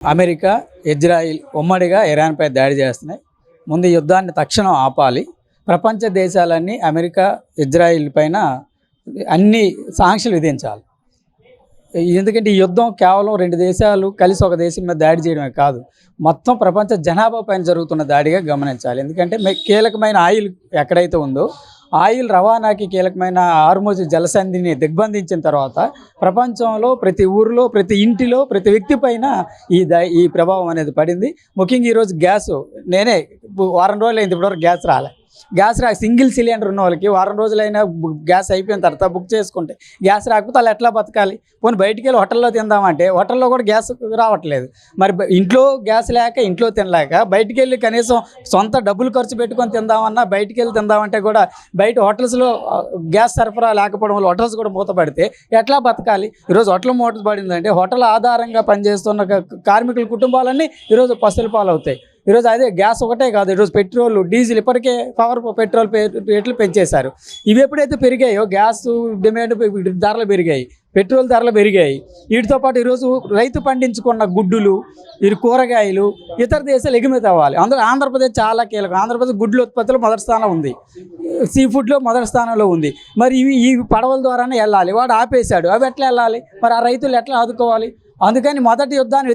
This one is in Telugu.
అమెరికా, ఇజ్రాయిల్ ఉమ్మడిగా ఇరాన్పై దాడి చేస్తున్నాయి. ముందు యుద్ధాన్ని తక్షణం ఆపాలి. ప్రపంచ దేశాలన్నీ అమెరికా, ఇజ్రాయిల్ పైన అన్ని సాంక్షలు విధించాలి. ఎందుకంటే ఈ యుద్ధం కేవలం 2 దేశాలు కలిసి ఒక దేశం మీద దాడి చేయడమే కాదు, మొత్తం ప్రపంచ జనాభా పైన జరుగుతున్న దాడిగా గమనించాలి. ఎందుకంటే కీలకమైన ఆయిల్ ఎక్కడైతే ఉందో ఆయిల్ రవాణాకి కీలకమైన హార్మోజ్ జలసంధిని దిగ్బంధించిన తర్వాత ప్రపంచంలో ప్రతి ఊరిలో, ప్రతి ఇంటిలో, ప్రతి వ్యక్తి పైన ఈ ప్రభావం అనేది పడింది. ముఖ్యంగా ఈరోజు గ్యాస్ నేనే వారం రోజులు అయింది, ఇప్పటివరకు గ్యాస్ సింగిల్ సిలిండర్ ఉన్న వాళ్ళకి వారం రోజులైనా గ్యాస్ అయిపోయిన తర్వాత బుక్ చేసుకుంటే గ్యాస్ రాకపోతే వాళ్ళు ఎట్లా బతకాలి? పోనీ బయటికి వెళ్ళి హోటల్లో తిందామంటే హోటల్లో కూడా గ్యాస్ రావట్లేదు. మరి ఇంట్లో గ్యాస్ లేక, ఇంట్లో తినలేక బయటికి వెళ్ళి కనీసం సొంత డబ్బులు ఖర్చు పెట్టుకొని తిందామన్నా, బయటికి వెళ్ళి తిందామంటే కూడా బయట హోటల్స్లో గ్యాస్ సరఫరా లేకపోవడం వల్ల హోటల్స్ కూడా మూతపడితే ఎట్లా బతకాలి? ఈరోజు హోటల్ మూతపడిందంటే హోటల్ ఆధారంగా పనిచేస్తున్న కార్మికుల కుటుంబాలన్నీ ఈరోజు పస్తుల పాలవుతాయి. ఈరోజు అదే గ్యాస్ ఒకటే కాదు, ఈరోజు పెట్రోల్, డీజిల్ ఇప్పటికే పెట్రోల్ రేట్లు పెంచేశారు. ఇవి ఎప్పుడైతే పెరిగాయో గ్యాస్ డిమాండ్ ధరలు పెరిగాయి, పెట్రోల్ ధరలు పెరిగాయి. వీటితో పాటు ఈరోజు రైతు పండించుకున్న గుడ్డులు, ఈ కూరగాయలు ఇతర దేశాలు ఎగుమతి అవ్వాలి. అందులో ఆంధ్రప్రదేశ్ చాలా కీలకం. ఆంధ్రప్రదేశ్ గుడ్ల ఉత్పత్తిలో మొదటి స్థానం ఉంది, సీ ఫుడ్లో మొదటి స్థానంలో ఉంది. మరి ఈ పడవల ద్వారానే వెళ్ళాలి, వాడు ఆపేశాడు. అవి ఎట్లా వెళ్ళాలి? మరి ఆ రైతులు ఎట్లా ఆదుకోవాలి? అందుకని మొదటి యుద్ధాన్ని